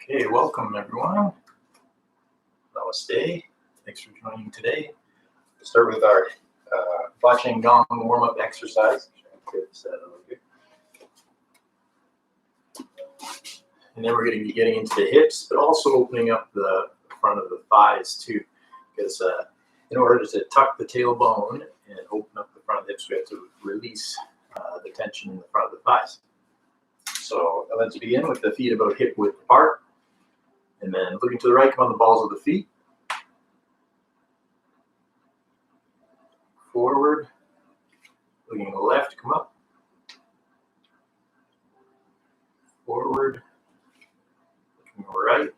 Okay, welcome everyone. Namaste. Thanks for joining today. We'll start with our Bachang Gong warm-up exercise. And then we're going to be getting into the hips, but also opening up the front of the thighs too. Because in order to tuck the tailbone and open up the front of the hips, we have to release the tension in the front of the thighs. So let's begin with the feet about hip width apart. And then looking to the right, come on the balls of the feet. Forward. Looking to the left, come up. Forward. Looking right.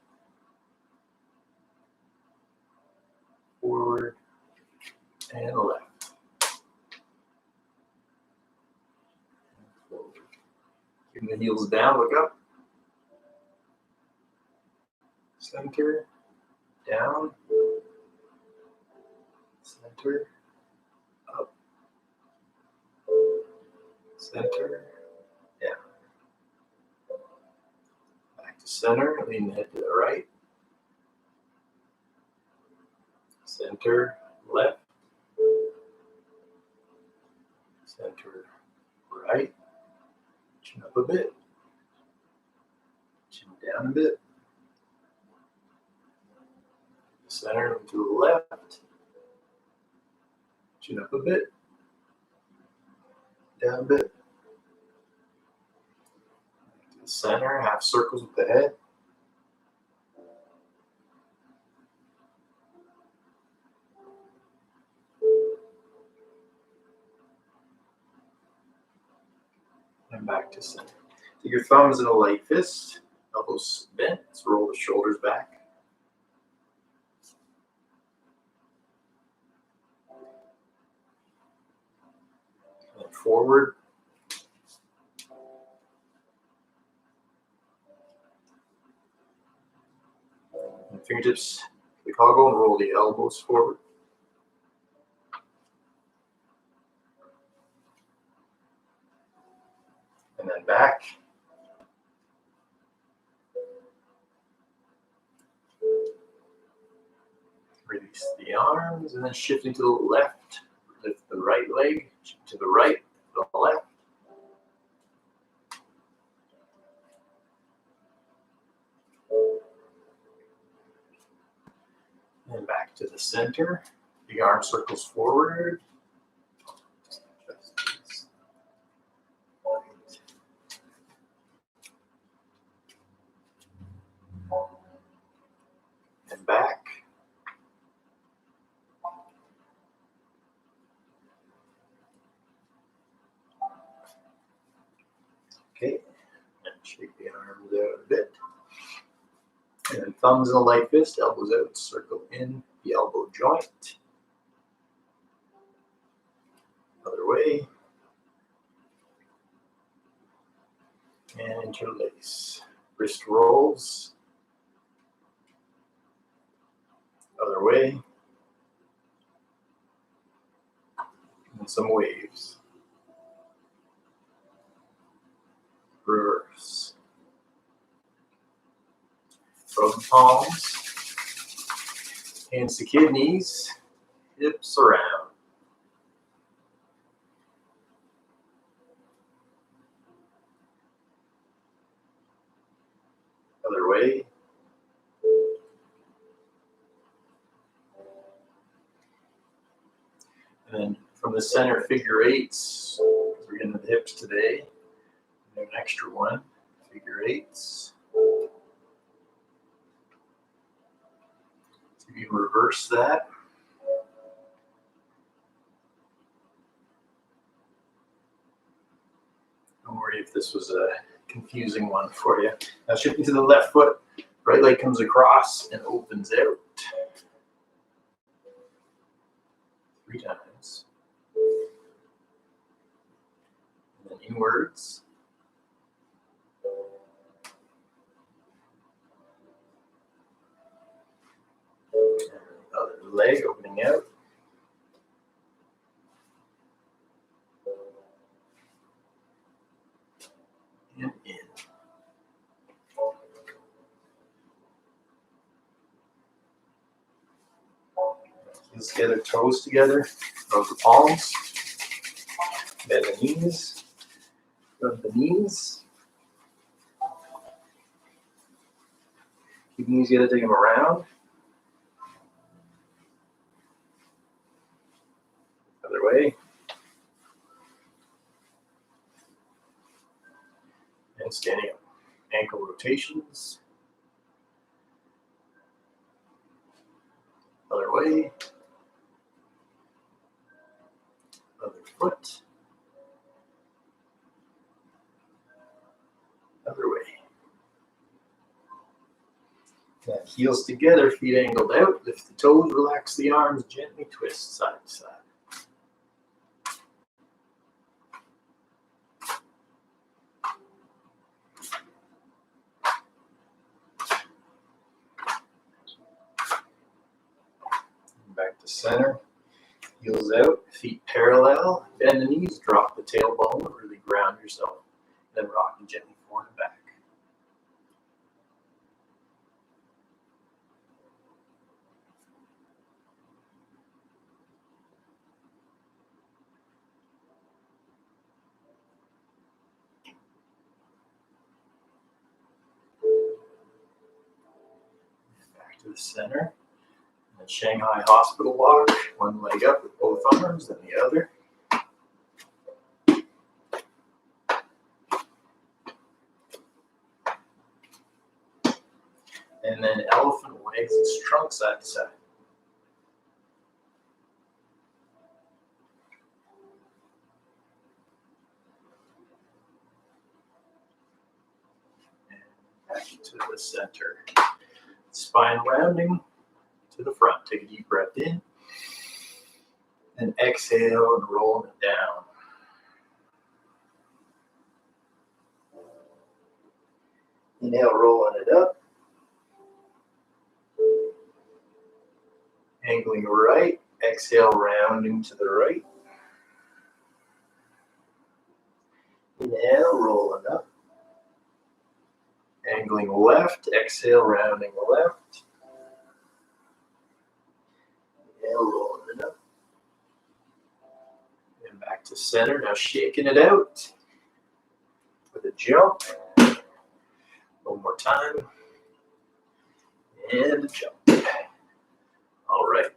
Forward. And left. Forward. Keeping the heels down, look up. Center. Down. Center. Up. Center. Down. Back to center. Lean the head to the right. Center. Left. Center. Right. Chin up a bit. Chin down a bit. Center to the left. Chin up a bit. Down a bit. To the center, half circles with the head. And back to center. Take your thumbs in a light fist, elbows bent, let's roll the shoulders back. And forward. And fingertips to the collarbone, roll the elbows forward. And then back. Release the arms, and then shifting to the left. Lift the right leg, to the right, to the left. And back to the center. The arm circles forward. And back. Okay, and shake the arms out a bit. And then thumbs in a light fist, elbows out, circle in the elbow joint. Other way. And interlace. Wrist rolls. Other way. And some waves. Reverse. Throw the palms. Hands to kidneys. Hips around. Other way. And then from the center, figure eights. We're getting to the hips today. And an extra one. Figure eights. So you can reverse that. Don't worry if this was a confusing one for you. Now shifting to the left foot. Right leg comes across and opens out. 3 times. And then inwards. And the other leg opening out. And in. Let's get our toes together, rub the palms, bend the knees, rub the knees. Keep the knees together, take them around. Other way. And standing up. Ankle rotations. Other way. Other foot. Other way. Now heels together, feet angled out. Lift the toes, relax the arms, gently twist side to side. Back to center. Heels out, feet parallel. Bend the knees, drop the tailbone, really ground yourself. Then rocking gently forward and back. Back to the center. And Shanghai hospital walk. One leg up with both arms, then the other. And then elephant legs and trunk side to side. And back to the center. Spine rounding to the front. Take a deep breath in. And exhale and rolling it down. Inhale, rolling it up. Angling right. Exhale, rounding to the right. Inhale, rolling up. Angling left. Exhale, rounding left. Inhale, rolling it up. And back to center. Now shaking it out with a jump. One more time. And a jump. All right.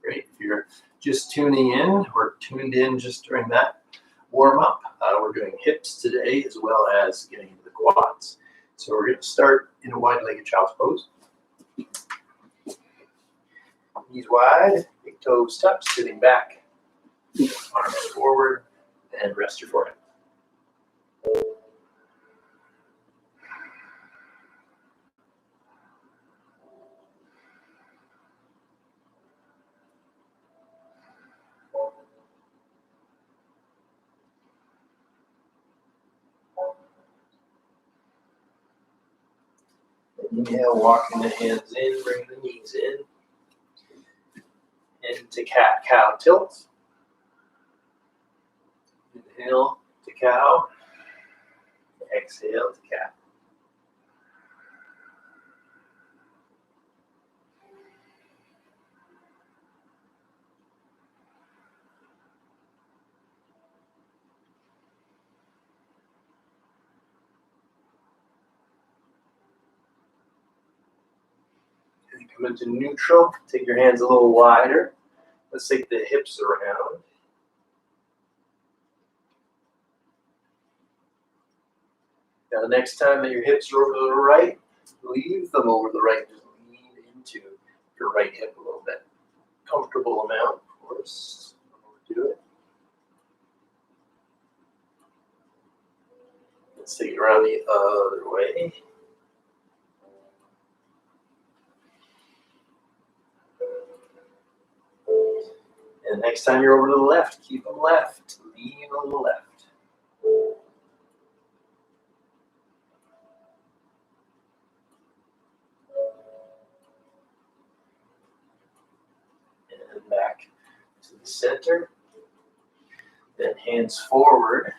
Great. If you're just tuning in or tuned in just during that warm up, we're doing hips today as well as getting into the quads. So we're going to start in a wide-legged child's pose. Knees wide, big toes tucked, sitting back, arms forward, and rest your forehead. Inhale, walking the hands in, bring the knees in. Into cat-cow tilt. Inhale to cow. Exhale to cat. And come into neutral. Take your hands a little wider. Let's take the hips around. Now, the next time that your hips are over to the right, leave them over the right. Just lean into your right hip a little bit. Comfortable amount, of course. Don't overdo it. Let's take it around the other way. And next time you're over to the left, keep them left. Lean on the left. And back to the center. Then hands forward.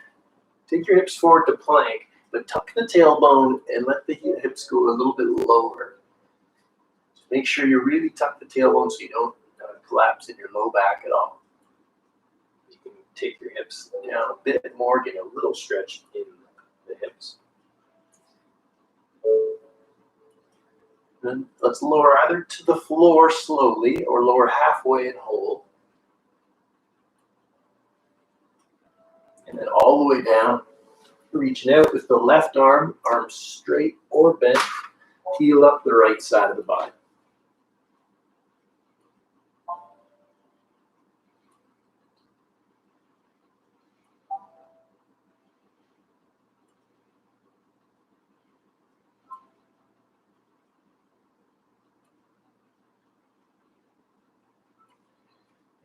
Take your hips forward to plank, but tuck the tailbone and let the hips go a little bit lower. Just make sure you really tuck the tailbone so you don't collapse in your low back at all. You can take your hips down a bit more, get a little stretch in the hips. Then let's lower either to the floor slowly or lower halfway and hold. And then all the way down, reaching out with the left arm, arms straight or bent, heel up the right side of the body.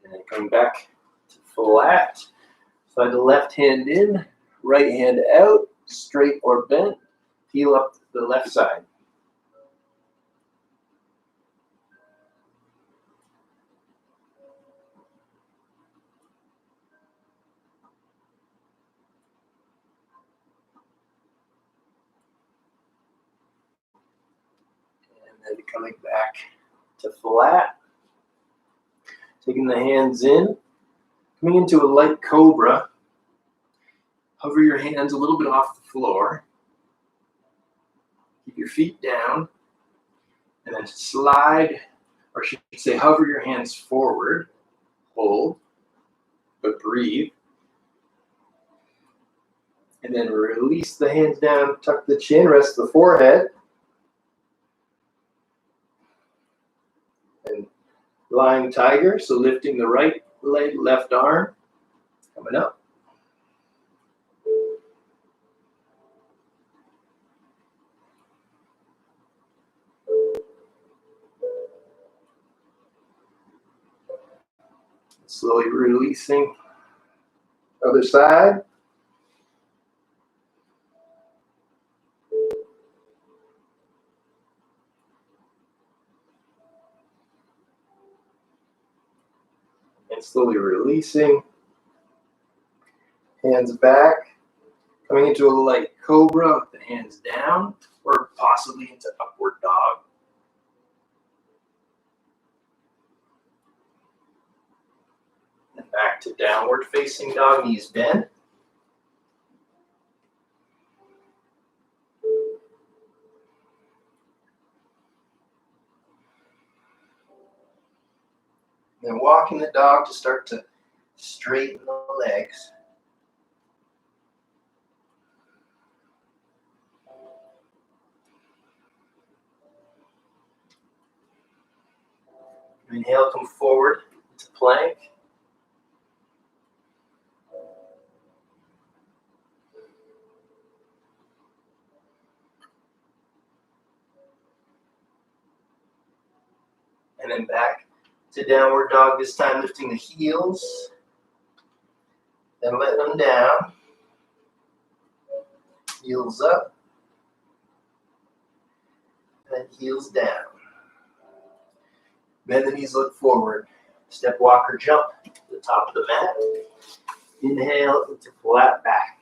And then coming back to flat. Slide the left hand in, right hand out, straight or bent, heel up the left side. And then coming back to flat. Taking the hands in, coming into a light cobra. Hover your hands a little bit off the floor. Keep your feet down. And then slide, or should I say hover your hands forward. Hold, but breathe. And then release the hands down, tuck the chin, rest the forehead. And lying tiger, so lifting the right leg, left arm, coming up. Slowly releasing. Other side. And slowly releasing. Hands back. Coming into a light cobra with the hands down, or possibly into upward dog. And back to downward facing dog, knees bent. Then walking the dog to start to straighten the legs. Inhale, come forward to plank. And then back to downward dog, this time lifting the heels. Then letting them down. Heels up. And then heels down. Bend the knees, look forward. Step, walk, or jump to the top of the mat. Inhale into flat back.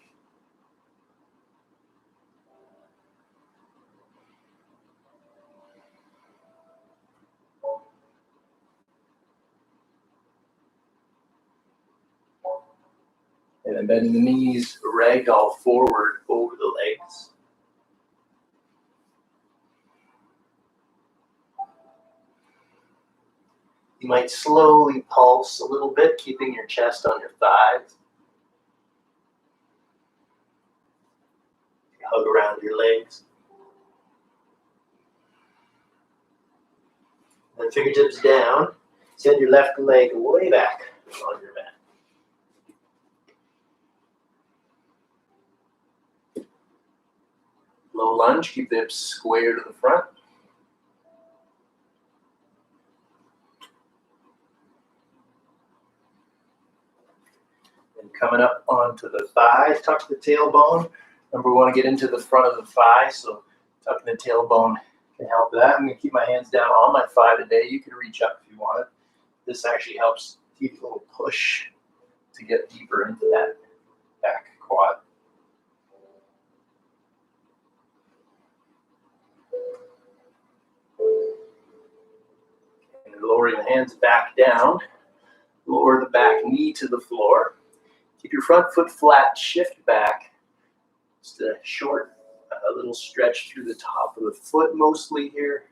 And then bending the knees, ragdoll forward over the legs. You might slowly pulse a little bit, keeping your chest on your thighs. Hug around your legs. Then fingertips down. Send your left leg way back on your mat. Low lunge, keep the hips square to the front. And coming up onto the thighs, tuck the tailbone. Remember, we want to get into the front of the thigh, so tucking the tailbone can help that. I'm going to keep my hands down on my thigh today. You can reach up if you want it. This actually helps keep a little push to get deeper into that back quad. And lower lowering the hands back down. Lower the back knee to the floor. Keep your front foot flat, shift back. Just a short, little stretch through the top of the foot mostly here.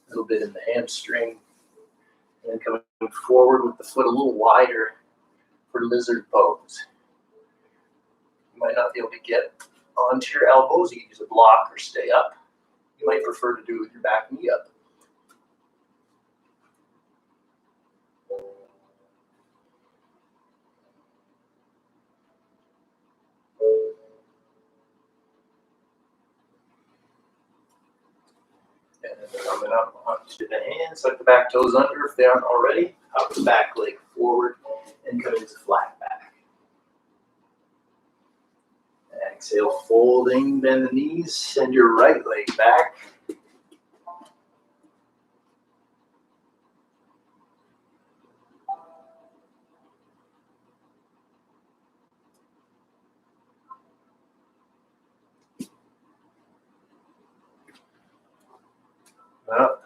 A little bit in the hamstring. And then coming forward with the foot a little wider for lizard pose. You might not be able to get onto your elbows. You can use a block or stay up. You might prefer to do it with your back knee up. And then coming up onto the hands, like the back toes under if they aren't already. Up the back leg forward and come into flat back. Exhale, folding, bend the knees, send your right leg back. Up.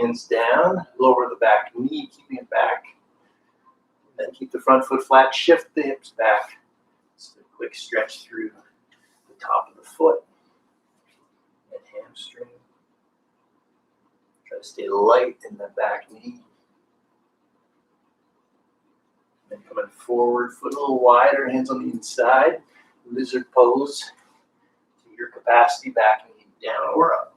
Hands down, lower the back knee, keeping it back. Then keep the front foot flat, shift the hips back. Just a quick stretch through the top of the foot and hamstring. Try to stay light in the back knee. Then coming forward, foot a little wider, hands on the inside. Lizard pose to your capacity, back knee down or up.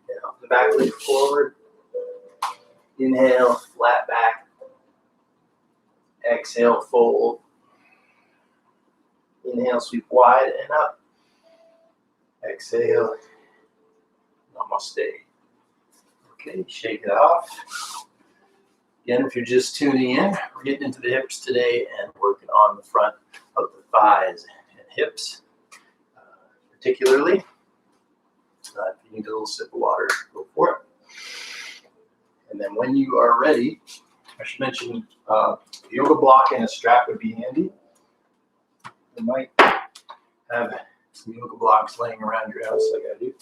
Now, the back leg forward. Inhale, flat back. Exhale, fold. Inhale, sweep wide and up. Exhale, namaste. Okay, shake it off. Again, if you're just tuning in, we're getting into the hips today and working on the front of the thighs and hips, particularly. If you need a little sip of water, go for it. And then when you are ready, I should mention a yoga block and a strap would be handy. You might have some yoga blocks laying around your house like I do.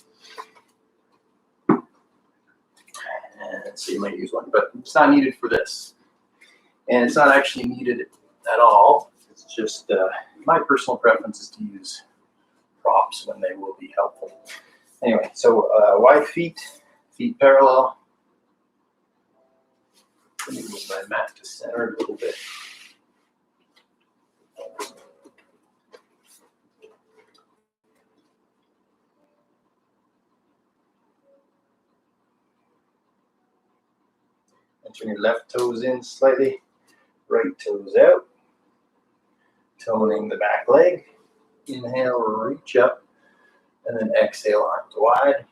And so you might use one, but it's not needed for this. And it's not actually needed at all. It's just my personal preference is to use props when they will be helpful. Anyway, so wide feet, feet parallel. Let me move my mat to center a little bit. And turn your left toes in slightly, right toes out. Toning the back leg. Inhale, reach up, and then exhale, arms wide.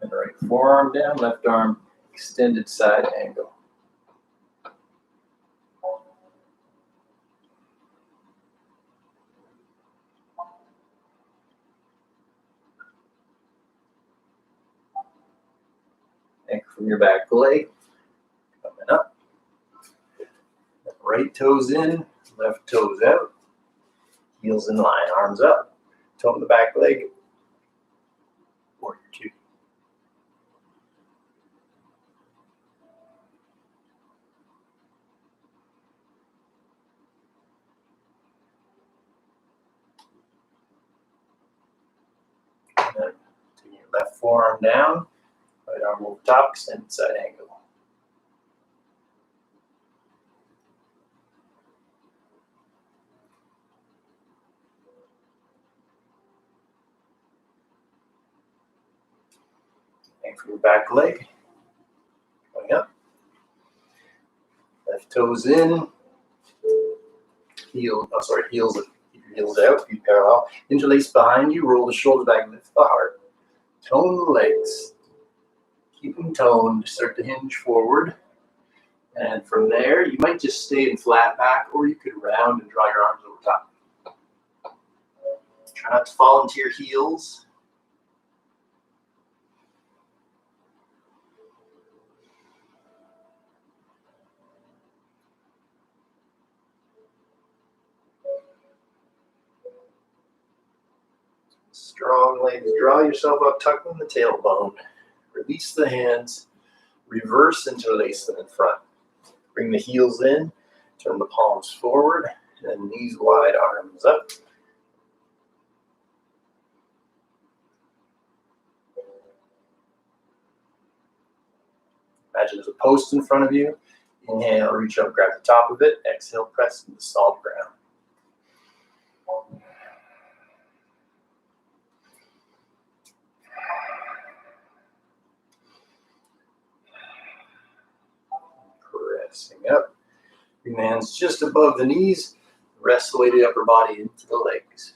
And right forearm down, left arm extended side angle. Anchor from your back leg, coming up. Right toes in, left toes out. Heels in line, arms up. Tone the back leg. Warrior two. And then take your left forearm down, right arm over top, extended side angle. from your back leg. Going up. Left toes in. Heels keep your heels out, feet parallel. Interlace behind you, roll the shoulders back, lift the heart. Tone the legs. Keep them toned, start to hinge forward. And from there, you might just stay in flat back, or you could round and draw your arms over top. Try not to fall into your heels. Strong legs. Draw yourself up, tuck in the tailbone. Release the hands. Reverse interlace them in front. Bring the heels in. Turn the palms forward. And knees wide, arms up. Imagine there's a post in front of you. Inhale, reach up, grab the top of it. Exhale, press into solid ground. Pressing up. Bring the hands just above the knees. Rest the weight of the upper body into the legs.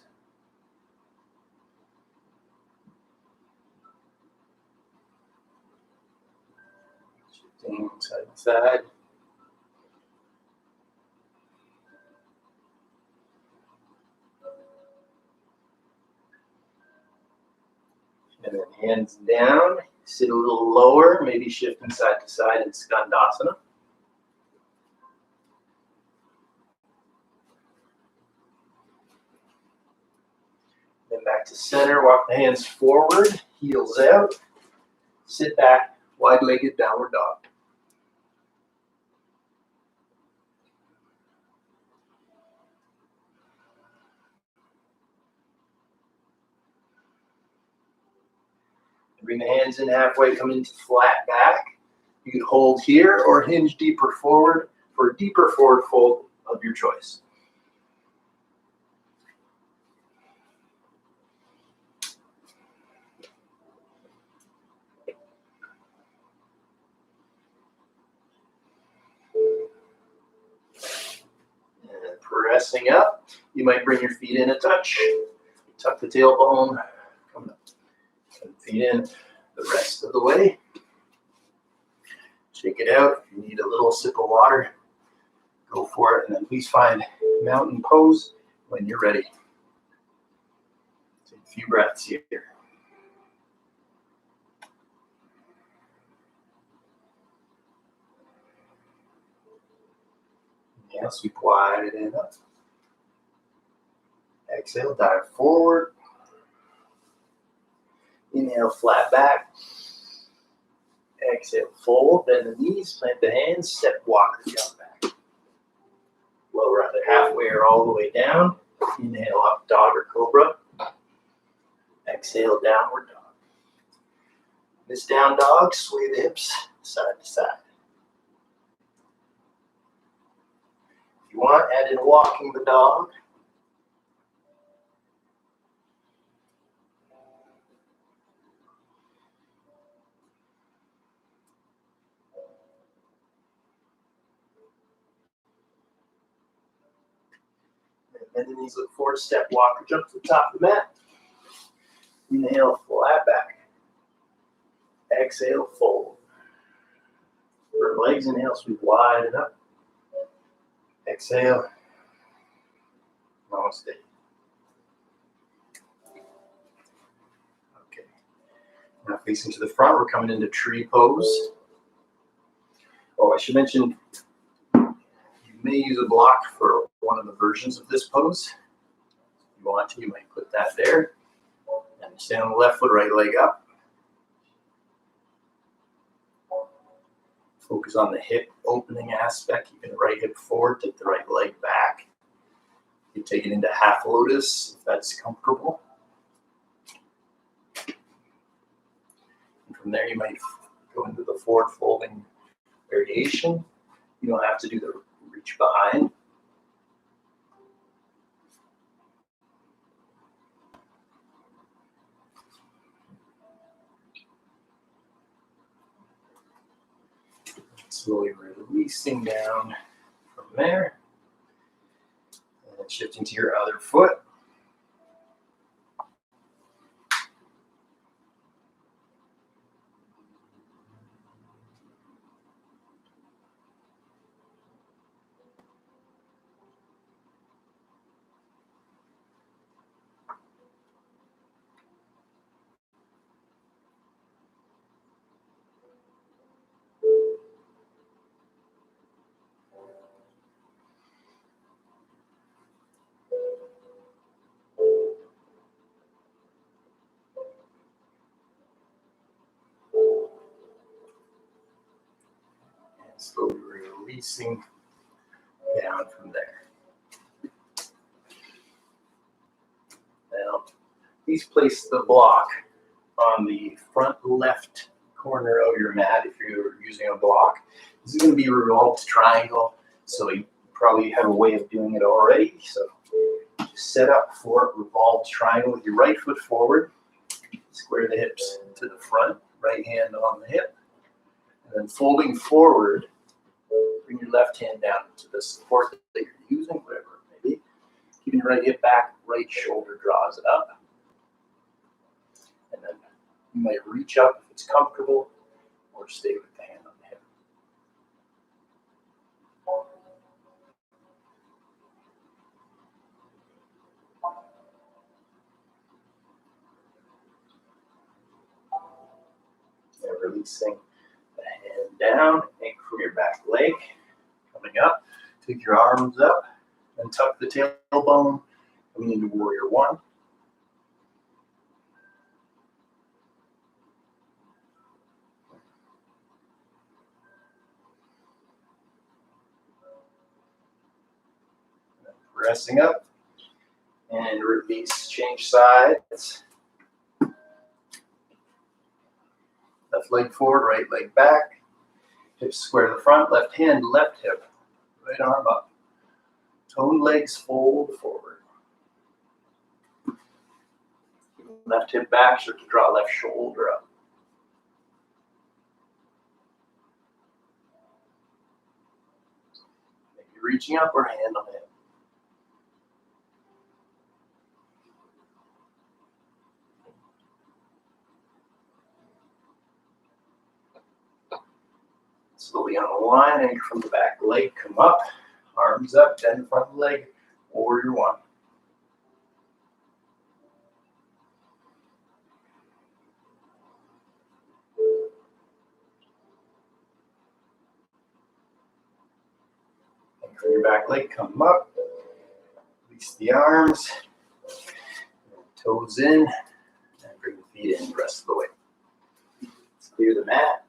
Shifting side to side. And then hands down. Sit a little lower, maybe shifting side to side in Skandasana. Then back to center, walk the hands forward, heels out. Sit back, wide-legged downward dog. Bring the hands in halfway, come into flat back. You can hold here or hinge deeper forward for a deeper forward fold of your choice. And pressing up, you might bring your feet in a touch. Tuck the tailbone, come up. Feet in the rest of the way. Shake it out. If you need a little sip of water, go for it. And then please find mountain pose when you're ready. Take a few breaths here. Inhale, sweep wide and up. Exhale, dive forward. Inhale, flat back. Exhale, fold. Bend the knees, plant the hands, step, walk, or jump back. Lower either halfway or all the way down. Inhale, up dog or cobra. Exhale, downward dog. This down dog, sway the hips side to side. If you want, add in walking the dog. Bend the knees, look forward, step, walk, or jump to the top of the mat. Inhale, flat back. Exhale, fold. For legs, inhale, sweep wide and up. Exhale. Namaste. Okay. Now facing to the front, we're coming into tree pose. Oh, I should mention, you may use a block for one of the versions of this pose. If you want to, you might put that there. And stand on the left foot, right leg up. Focus on the hip opening aspect. Keeping the right hip forward, take the right leg back. You take it into half lotus if that's comfortable. And from there, you might go into the forward folding variation. You don't have to do the reach behind. Slowly releasing down from there. And then shifting to your other foot. Slowly releasing down from there. Now, please place the block on the front left corner of your mat if you're using a block. This is going to be a revolved triangle, so you probably have a way of doing it already. So just set up for a revolved triangle with your right foot forward. Square the hips to the front, right hand on the hip. And then folding forward, bring your left hand down to the support that you're using, whatever it may be. Keeping your right hip back, right shoulder draws it up. And then you might reach up if it's comfortable, or stay with the hand on the hip. And releasing the hand down, anchor from your back leg. Coming up, take your arms up and tuck the tailbone. Coming into warrior one. Pressing up and release, change sides. Left leg forward, right leg back. Hips square to the front, left hand, left hip. Right arm up. Toe and legs fold forward. Left hip back, start to draw left shoulder up. Maybe reaching up or hand on hip. Slowly unwind, anchor from the back leg, come up, arms up, bend the front leg, warrior one. Anchor your back leg, come up, release the arms, toes in, and bring the feet in the rest of the way. Let's clear the mat.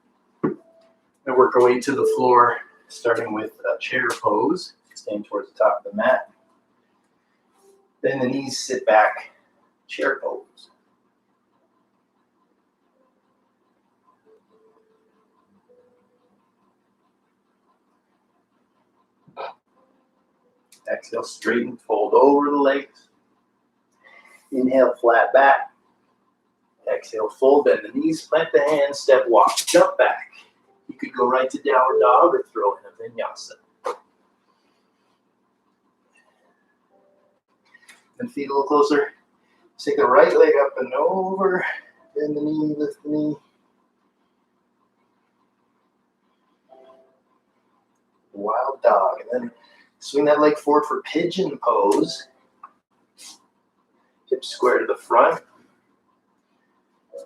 And work our way to the floor, starting with a chair pose, staying towards the top of the mat. Then the knees sit back, chair pose. Exhale, straighten, fold over the legs. Inhale, flat back. Exhale, fold, bend the knees, plant the hands, step, walk, jump back. You could go right to downward dog or throw in a vinyasa. And feet a little closer. Take the right leg up and over. Bend the knee, lift the knee. Wild dog. And then swing that leg forward for pigeon pose. Hips square to the front.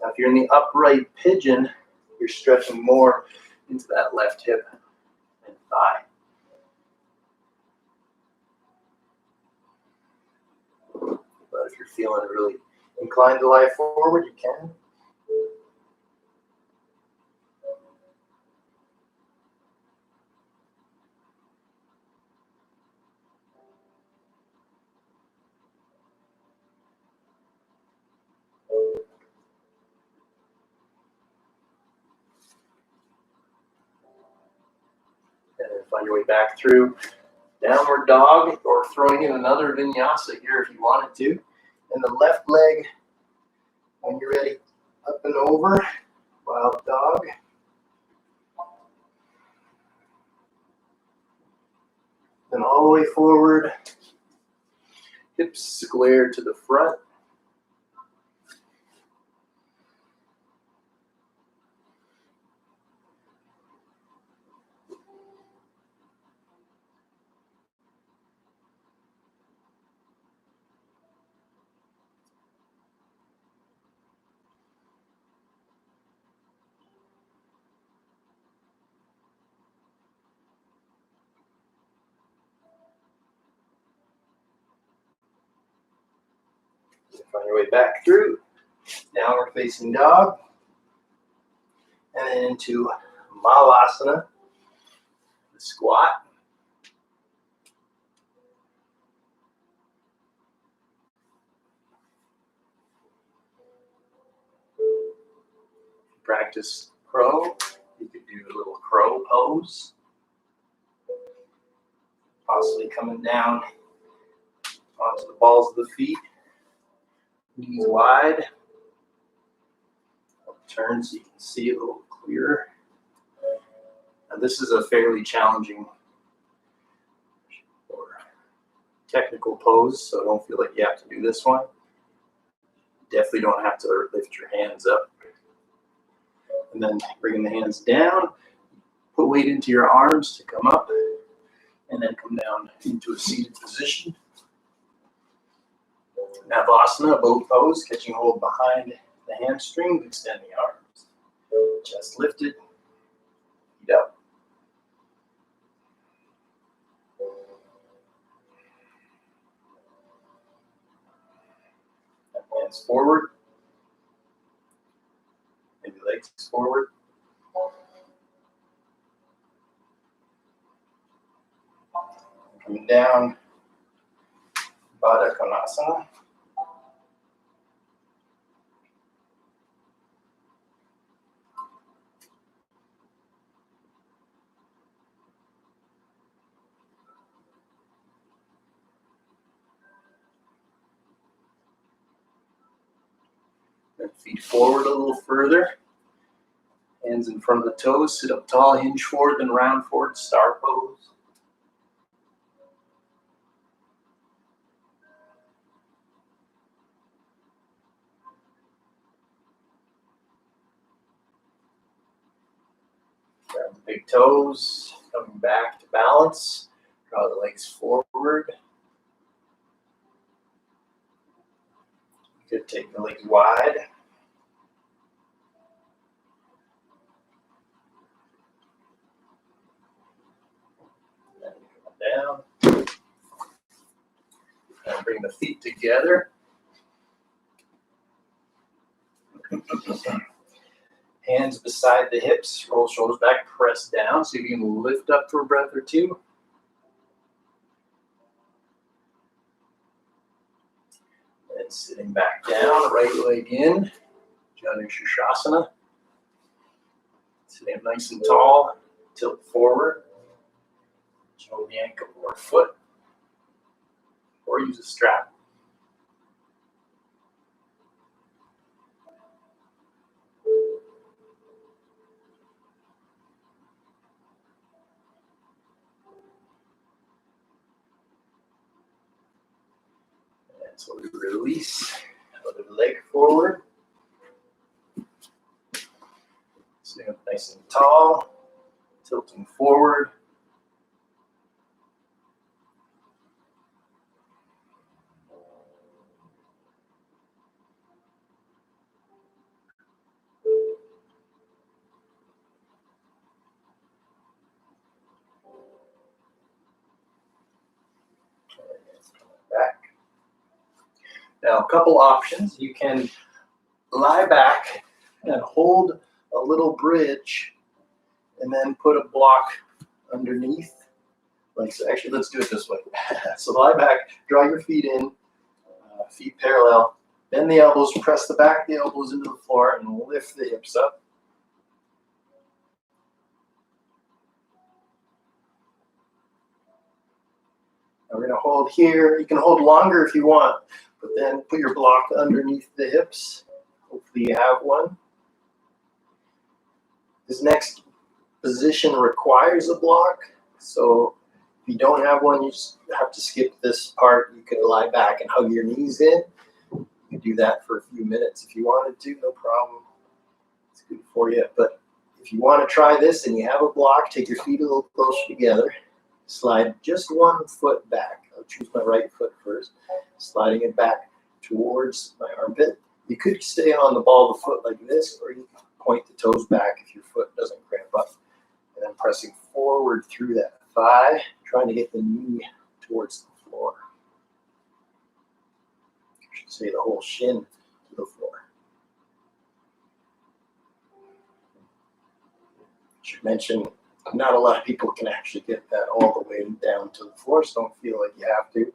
Now if you're in the upright pigeon, you're stretching more into that left hip and thigh. But if you're feeling really inclined to lie forward, you can. And then find your way back through downward dog, or throwing in another vinyasa here if you wanted to. And the left leg, when you're ready, up and over, wild dog. and all the way forward. Hips square to the front. Find your way back through, downward facing dog, and then into Malasana, the squat. Practice crow, you could do a little crow pose, possibly coming down onto the balls of the feet, knees wide. Turn so you can see it a little clearer. Now this is a fairly challenging or technical pose, so don't feel like you have to do this one. Definitely don't have to lift your hands up. And then bringing the hands down, put weight into your arms to come up, and then come down into a seated position. Navasana, boat pose, catching hold behind the hamstrings, extend the arms. Chest lifted, feet up. Hands forward. Maybe legs forward. Coming down, Baddha Konasana. Then feet forward a little further. Hands in front of the toes, sit up tall, hinge forward, then round forward, star pose. Grab the big toes, coming back to balance. Draw the legs forward. You could take the legs wide. Then come down. And bring the feet together. Hands beside the hips, roll shoulders back, press down. So you can lift up for a breath or two. And sitting back down, right leg in, Janu Shirshasana. Sitting up nice and tall, tilt forward. Show the ankle or foot, or use a strap. And so we release, other leg forward. Sitting up nice and tall, tilting forward. Back. Now, a couple options. You can lie back and hold a little bridge and then put a block underneath. Like so. Actually, let's do it this way. So lie back, draw your feet in, feet parallel, bend the elbows, press the back of the elbows into the floor, and lift the hips up. Now we're going to hold here. You can hold longer if you want, but then put your block underneath the hips. Hopefully you have one. This next position requires a block, so If you don't have one, you just have to skip this part. You can lie back and hug your knees in. You can do that for a few minutes if you wanted to, no problem. It's good for you. But if you want to try this and you have a block, take your feet a little closer together. Slide just 1 foot back. I'll choose my right foot first. Sliding it back towards my armpit. You could stay on the ball of the foot like this, or you can point the toes back if your foot doesn't cramp up. And then pressing forward through that thigh, trying to get the knee towards the floor. I should say the whole shin to the floor. I should mention, not a lot of people can actually get that all the way down to the floor, so don't feel like you have to.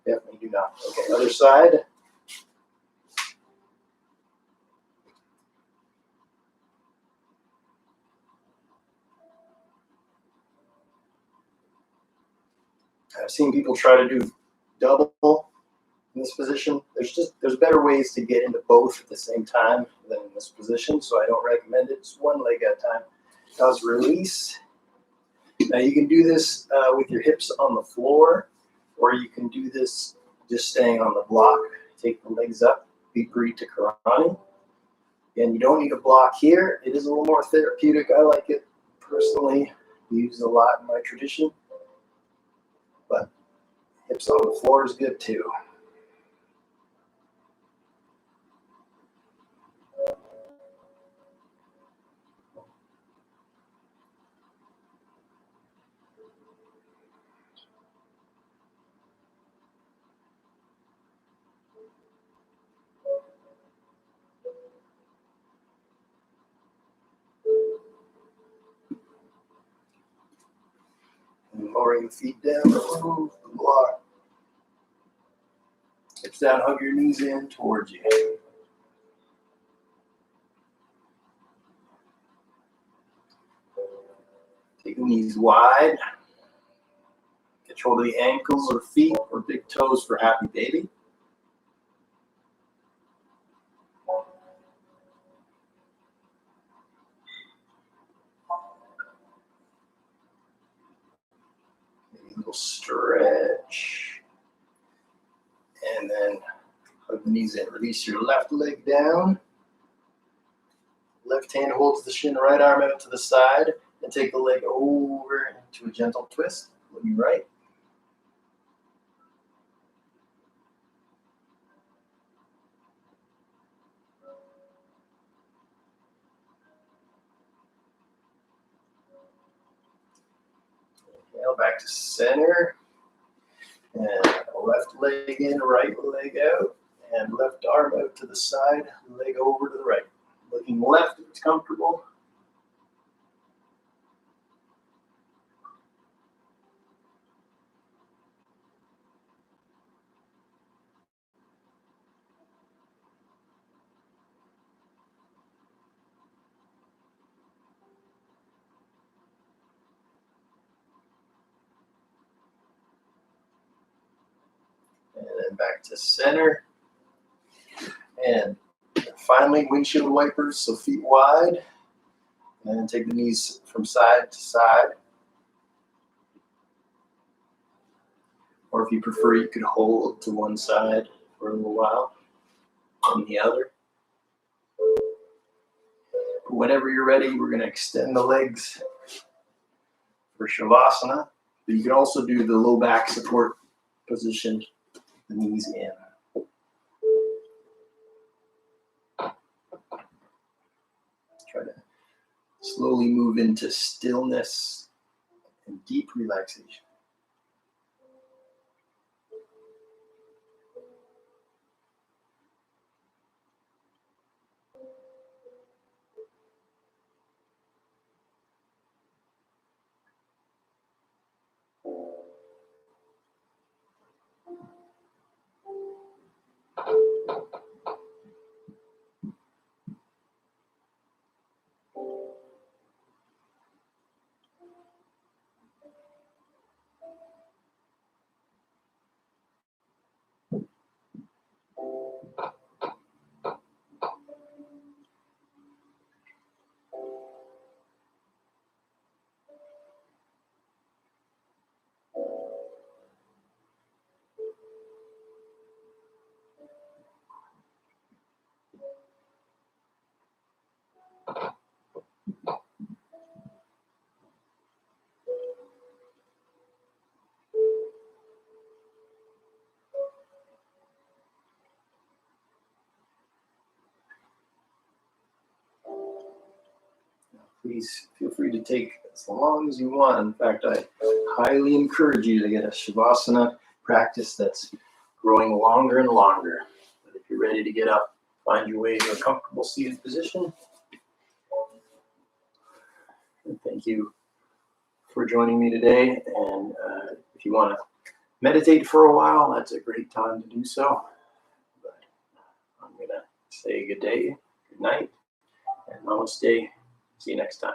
Definitely do not. Okay, other side. I've seen people try to do double in this position. There's better ways to get into both at the same time than in this position, so I don't recommend it. Just one leg at a time. Let's release. Now you can do this with your hips on the floor, or you can do this just staying on the block. Take the legs up, Viparita Karani. Again, you don't need a block here. It is a little more therapeutic. I like it personally. Use it a lot in my tradition. But hips on the floor is good too. And lowering the feet down, remove the block. Hips down, hug your knees in towards you. Take the knees wide. Control the ankles or feet or big toes for happy baby. Maybe a little stretch. And then hug the knees in. Release your left leg down. Left hand holds the shin, right arm out to the side. And take the leg over into a gentle twist. Looking right. Now back to center. And left leg in, right leg out. And left arm out to the side, leg over to the right. Looking left if it's comfortable. And then back to center. And finally, windshield wipers, so feet wide. And then take the knees from side to side. Or if you prefer, you could hold to one side for a little while and the other. But whenever you're ready, we're going to extend the legs for Shavasana. But you can also do the low back support position, the knees in. Try to slowly move into stillness and deep relaxation. please feel free to take as long as you want. In fact, I highly encourage you to get a Shavasana practice that's growing longer and longer. But if you're ready to get up, find your way to a comfortable seated position. And thank you for joining me today. And if you want to meditate for a while, that's a great time to do so. But I'm going to say good day, good night, and namaste. See you next time.